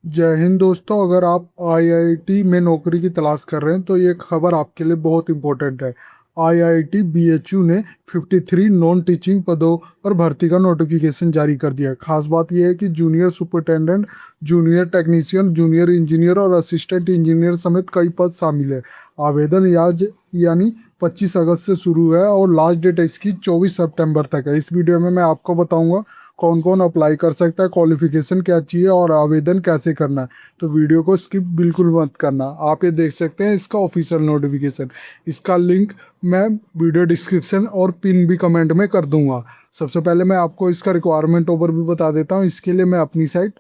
जय हिंद दोस्तों। अगर आप आईआईटी में नौकरी की तलाश कर रहे हैं तो ये खबर आपके लिए बहुत इंपॉर्टेंट है। आईआईटी बीएचयू ने 53 नॉन टीचिंग पदों पर भर्ती का नोटिफिकेशन जारी कर दिया है। खास बात यह है कि junior superintendent, junior technician, junior engineer और असिस्टेंट इंजीनियर समेत कई पद शामिल है। आवेदन आज यानी 25 अगस्त से शुरू है और लास्ट डेट इसकी 24 सितंबर तक है। इस वीडियो में मैं आपको बताऊंगा कौन कौन अप्लाई कर सकता है, क्वालिफिकेशन क्या चाहिए और आवेदन कैसे करना है। तो वीडियो को स्किप बिल्कुल मत करना। आप ये देख सकते हैं इसका ऑफिशियल नोटिफिकेशन। इसका लिंक मैं वीडियो डिस्क्रिप्शन और पिन भी कमेंट में कर दूंगा। सबसे पहले मैं आपको इसका रिक्वायरमेंट ओवरव्यू बता देता हूँ। इसके लिए मैं अपनी साइट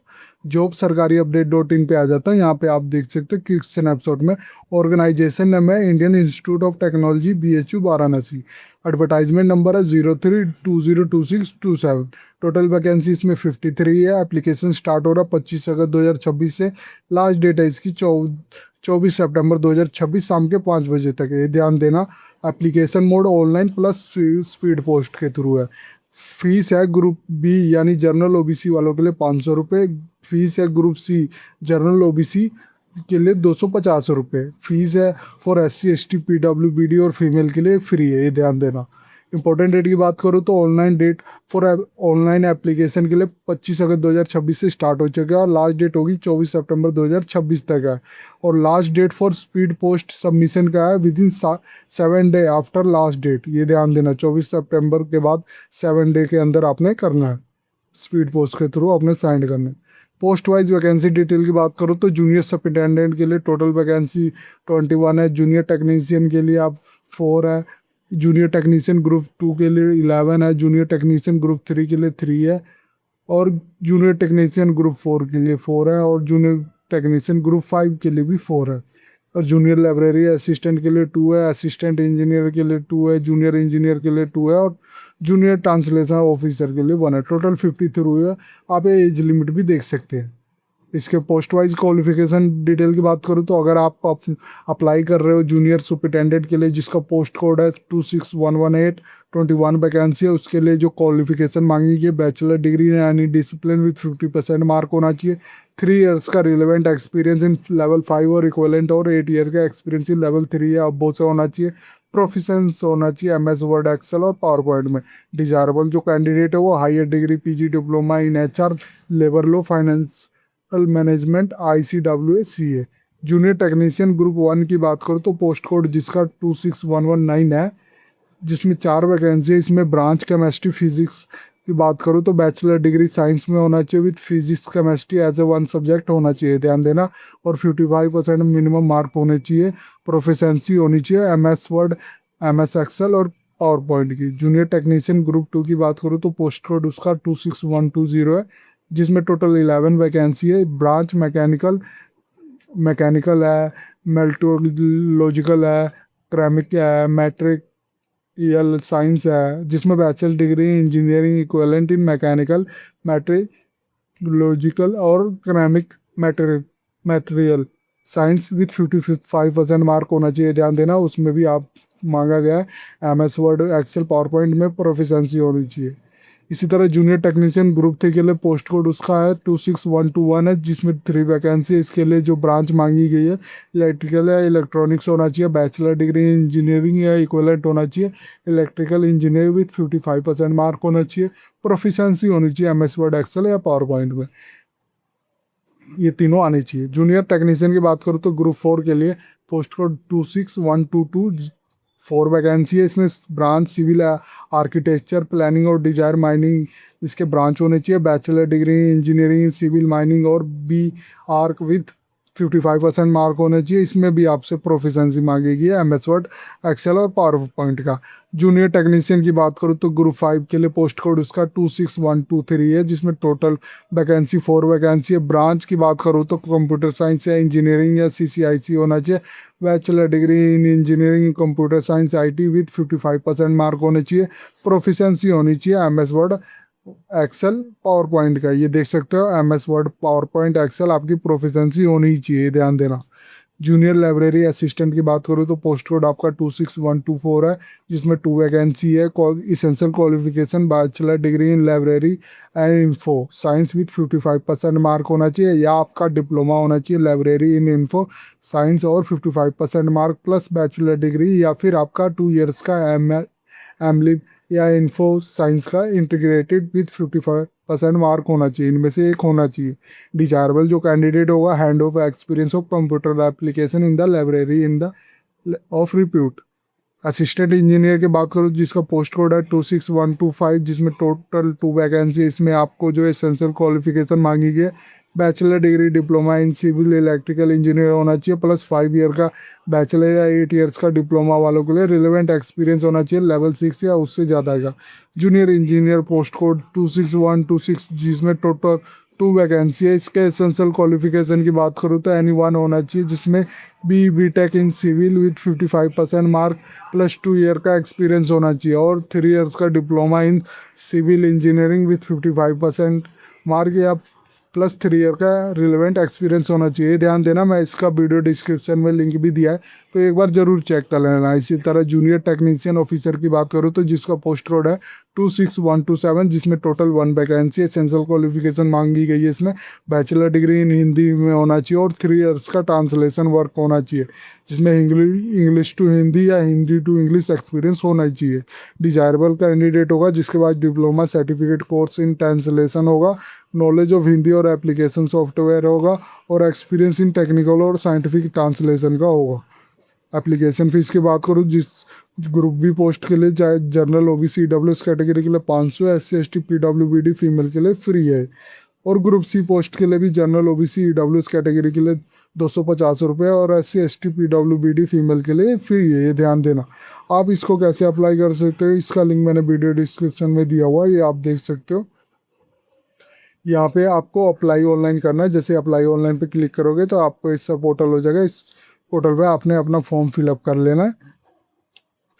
जॉब सरकारी अपडेट .in पे आ जाता हूँ। यहाँ पे आप देख सकते हो क्विक स्नैपशॉट में ऑर्गेनाइजेशन नेम है Indian institute of technology BHU Varanasi. Advertisement number है 03202627। टोटल वैकेंसी इसमें 53 है। एप्लीकेशन स्टार्ट हो रहा है 25 अगस्त 2026 से। लास्ट डेट है इसकी 24 सितंबर 2026 शाम के 5 बजे तक है। ये ध्यान देना। Application mode online plus speed post के थ्रू है। फीस है ग्रुप बी यानी जनरल ओबीसी वालों के लिए 500 रुपये। फीस है ग्रुप सी जनरल ओबीसी के लिए 250 रुपये। फीस है फॉर SC ST PWBD और फीमेल के लिए फ्री है। ये ध्यान देना। इंपॉर्टेंट डेट की बात करूँ तो online date for online application के लिए 25 अगस्त 2026 से स्टार्ट हो चुका है और लास्ट डेट होगी 24 सितंबर 2026 तक है। और last date for speed post submission का है within 7 day after last date. ये ध्यान देना, 24 सितंबर के बाद 7 डे के अंदर आपने करना है। स्पीड पोस्ट के थ्रू आपने साइन करना है। पोस्ट वाइज वैकेंसी डिटेल की बात करूँ तो जूनियर सुपरिटेंडेंट के लिए टोटल वैकेंसी 21 है। जूनियर टेक्नीशियन के लिए आप 4 है। जूनियर टेक्नीशियन ग्रुप 2 के लिए 11 है। जूनियर टेक्नीशियन ग्रुप 3 के लिए 3 है। और जूनियर टेक्नीशियन ग्रुप 4 के लिए 4 है। और जूनियर टेक्नीशियन ग्रुप 5 के लिए भी 4 है। और जूनियर लाइब्रेरी असिस्टेंट के लिए 2 है। असिस्टेंट इंजीनियर के लिए 2 है। जूनियर इंजीनियर के लिए 2 है। और जूनियर ट्रांसलेशन ऑफिसर के लिए 1 है। टोटल 53 है। आप ये एज लिमिट भी देख सकते हैं। इसके पोस्ट वाइज क्वालिफिकेशन डिटेल की बात करूँ तो अगर आप अप्लाई कर रहे हो जूनियर सुपरिटेंडेंट के लिए जिसका पोस्ट कोड है 26118, 21 वैकेंसी है, उसके लिए जो क्वालिफिकेशन मांगी गई बैचलर डिग्री यानी डिसिप्लिन विद 50% मार्क होना चाहिए। 3 इयर्स का रिलेवेंट एक्सपीरियंस इन लेवल 5 और इक्वलेंट और 8 ईयर का एक्सपीरियंस इन लेवल 3 या अबव से होना चाहिए। प्रोफिशंस होना चाहिए MS वर्ड एक्सेल और पावर पॉइंट में। डिजायरेबल जो कैंडिडेट है वो higher degree PG diploma in HR, labour law, finance management, ICWA CA। Junior technician group 1 की बात करो तो पोस्ट कोड जिसका 26119 है, जिसमें 4 वैकेंसी है। इसमें ब्रांच केमिस्ट्री फिजिक्स की बात करूँ तो बैचलर डिग्री साइंस में होना चाहिए with physics chemistry as a 1 subject होना चाहिए, ध्यान देना। और 55% मिनिमम मार्क होने चाहिए। प्रोफिशेंसी होनी चाहिए MS वर्ड, MS एक्सेल और पावर पॉइंट की। जूनियर टेक्नीशियन ग्रुप 2 की बात करूँ तो पोस्ट कोड उसका 26120 है, जिसमें टोटल 11 वैकेंसी है। ब्रांच मैकेनिकल मैकेनिकल है, मेल्टोलॉजिकल है, क्रैमिक है, मैट्रिक साइंस है, जिसमें bachelor degree engineering equivalent in mechanical, metallurgical और ceramic material science with 55% mark होना चाहिए, ध्यान देना। उसमें भी आप मांगा गया है MS word excel power point में प्रोफिशेंसी होनी चाहिए। इसी तरह जूनियर टेक्नीशियन ग्रुप 3 के लिए पोस्ट कोड उसका है 26121 है, जिसमें 3 वैकेंसी है। इसके लिए जो ब्रांच मांगी गई है इलेक्ट्रिकल या इलेक्ट्रॉनिक्स होना चाहिए। बैचलर डिग्री इंजीनियरिंग या इक्वलेंट होना चाहिए। इलेक्ट्रिकल इंजीनियर विथ 55% मार्क होना चाहिए। प्रोफिशेंसी होनी चाहिए MS वर्ड एक्सेल या पावर पॉइंट में। ये तीनों आने चाहिए। जूनियर टेक्नीशियन की बात करूँ तो ग्रुप 4 के लिए पोस्ट कोड 26122, 4 वैकेंसी है। इसमें ब्रांच सिविल आर्किटेक्चर, प्लानिंग और डिजाइन माइनिंग इसके ब्रांच होने चाहिए। Bachelor degree engineering civil mining और BArch विथ 55% मार्क होने चाहिए। इसमें भी आपसे प्रोफिशेंसी मांगेगी MS वर्ड एक्सेल और पावर पॉइंट का। जूनियर टेक्नीशियन की बात करूँ तो ग्रुप 5 के लिए पोस्ट कोड उसका 26123 है, जिसमें टोटल वैकेंसी 4 वैकेंसी है। ब्रांच की बात करूँ तो कंप्यूटर साइंस या इंजीनियरिंग या CCIC होना चाहिए। Bachelor degree in engineering computer science IT with 55% mark होने चाहिए। प्रोफिशेंसी होनी चाहिए MS word excel power point का। ये देख सकते हो MS word power point excel आपकी प्रोफिशेंसी होनी ही चाहिए, ध्यान देना। जूनियर लाइब्रेरी असिस्टेंट की बात करूँ तो पोस्ट कोड आपका 26124 है, जिसमें 2 वैकेंसी है। Essential qualification bachelor degree in library and info science with 55% mark होना चाहिए, या आपका डिप्लोमा होना चाहिए लाइब्रेरी इन इन्फो साइंस और 55% मार्क प्लस बैचलर डिग्री, या फिर आपका 2 ईयर्स का एमलिब या इन्फो साइंस का इंटीग्रेटेड विथ 55% मार्क होना चाहिए। इनमें से एक होना चाहिए। डिजायरेबल जो कैंडिडेट होगा hand of experience of computer application in the library in the of repute. Assistant engineer की बात करूँ जिसका पोस्ट कोड है 26125, जिसमें टोटल 2 वैकेंसी। इसमें आपको जो एसेंशियल क्वालिफिकेशन मांगी गई है bachelor degree diploma in civil electrical engineer होना चाहिए, प्लस 5 ईयर का बैचलर या 8 ईयर्स का डिप्लोमा वालों के लिए रिलेवेंट एक्सपीरियंस होना चाहिए लेवल 6 या उससे ज़्यादा का। जूनियर इंजीनियर पोस्ट कोड 26126, जिसमें टोटल 2 वैकेंसी है। इसके एसेंशियल क्वालिफिकेशन की बात करूँ तो एनी वन होना चाहिए, जिसमें B Tech in civil with 55% mark plus 2 year का एक्सपीरियंस होना चाहिए, और 3 ईयर्स का diploma in civil engineering with 55% mark या प्लस 3 ईयर का रिलेवेंट एक्सपीरियंस होना चाहिए। ध्यान देना, मैं इसका वीडियो डिस्क्रिप्शन में लिंक भी दिया है, तो एक बार जरूर चेक कर लेना। इसी तरह जूनियर टेक्नीशियन ऑफिसर की बात करूँ तो जिसका पोस्ट कोड है 26127, जिसमें टोटल 1 वैकेंसी है। एसेंशियल क्वालिफिकेशन मांगी गई है इसमें बैचलर डिग्री इन हिंदी में होना चाहिए और 3 ईयर्स का ट्रांसलेशन वर्क होना चाहिए, जिसमें इंग्लिश टू हिंदी या हिंदी टू इंग्लिश एक्सपीरियंस होना चाहिए। डिजायरेबल कैंडिडेट होगा जिसके पास diploma certificate course in translation होगा, नॉलेज ऑफ हिंदी और एप्लीकेशन सॉफ्टवेयर होगा, और एक्सपीरियंस इन टेक्निकल और साइंटिफिक ट्रांसलेशन का होगा। एप्लीकेशन फ़ीस की बात करूँ जिस ग्रुप बी पोस्ट के लिए चाहे जनरल ओबीसी ईडब्ल्यूएस कैटेगरी के लिए 500, एससी एसटी पीडब्ल्यूबीडी फीमेल के लिए फ्री है, और ग्रुप सी पोस्ट के लिए भी जनरल ओबीसी ईडब्ल्यूएस कैटेगरी के लिए 250 रुपये और एससी एसटी पीडब्ल्यूबीडी फीमेल के लिए फ्री है। ये ध्यान देना। आप इसको कैसे अप्लाई कर सकते हो, इसका लिंक मैंने वीडियो डिस्क्रिप्शन में दिया हुआ है, ये आप देख सकते हो। यहाँ पे आपको अप्लाई ऑनलाइन करना है। जैसे अप्लाई ऑनलाइन पे क्लिक करोगे तो आपको इसका पोर्टल हो जाएगा। इस पोर्टल पे आपने अपना फॉर्म फिलअप कर लेना है,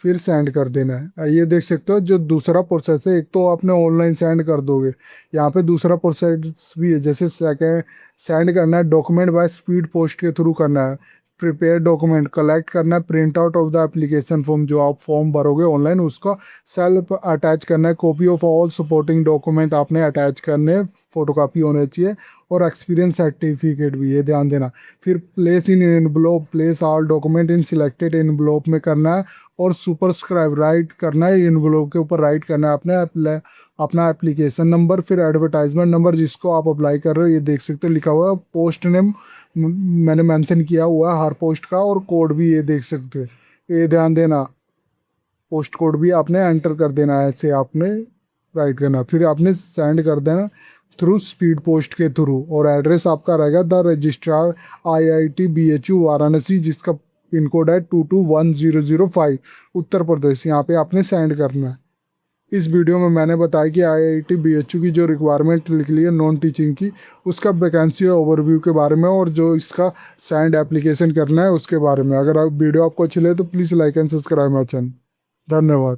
फिर सेंड कर देना है। ये देख सकते हो जो दूसरा प्रोसेस है, एक तो आपने ऑनलाइन सेंड कर दोगे, यहाँ पे दूसरा प्रोसेस भी है। जैसे सेकेंड सेंड करना है डॉक्यूमेंट बाय स्पीड पोस्ट के थ्रू करना है। प्रिपेयर डॉक्यूमेंट कलेक्ट करना है, print out of the application form जो आप फॉर्म भरोगे ऑनलाइन उसका सेल्फ अटैच करना है। Copy of all supporting document आपने अटैच करने, फोटोकॉपी होने चाहिए, और एक्सपीरियंस सर्टिफिकेट भी, ये ध्यान देना। फिर place in envelope, place all document in selected envelope में करना है, और सुपरस्क्राइब राइट करना है। एनवलप के ऊपर राइट करना है अपना एप्लीकेशन नंबर, फिर एडवर्टाइजमेंट नंबर जिसको आप अप्लाई कर रहे हो, ये देख सकते हो लिखा हुआ है। पोस्ट नेम मैंने मेंशन किया हुआ है हर पोस्ट का, और कोड भी ये देख सकते हो। ये ध्यान देना, पोस्ट कोड भी आपने एंटर कर देना है, ऐसे आपने राइट करना, फिर आपने सेंड कर देना थ्रू स्पीड पोस्ट के थ्रू। और एड्रेस आपका रहेगा the registrar IIT BHU Varanasi, जिसका पिन कोड है 221005 उत्तर प्रदेश। यहाँ पे आपने सेंड करना है। इस वीडियो में मैंने बताया कि IIT BHU की जो रिक्वायरमेंट निकली है नॉन टीचिंग की, उसका वैकेंसी ओवरव्यू के बारे में, और जो इसका सेंड एप्लीकेशन करना है उसके बारे में। अगर आप वीडियो आपको अच्छी लगे तो please like and subscribe my channel. धन्यवाद।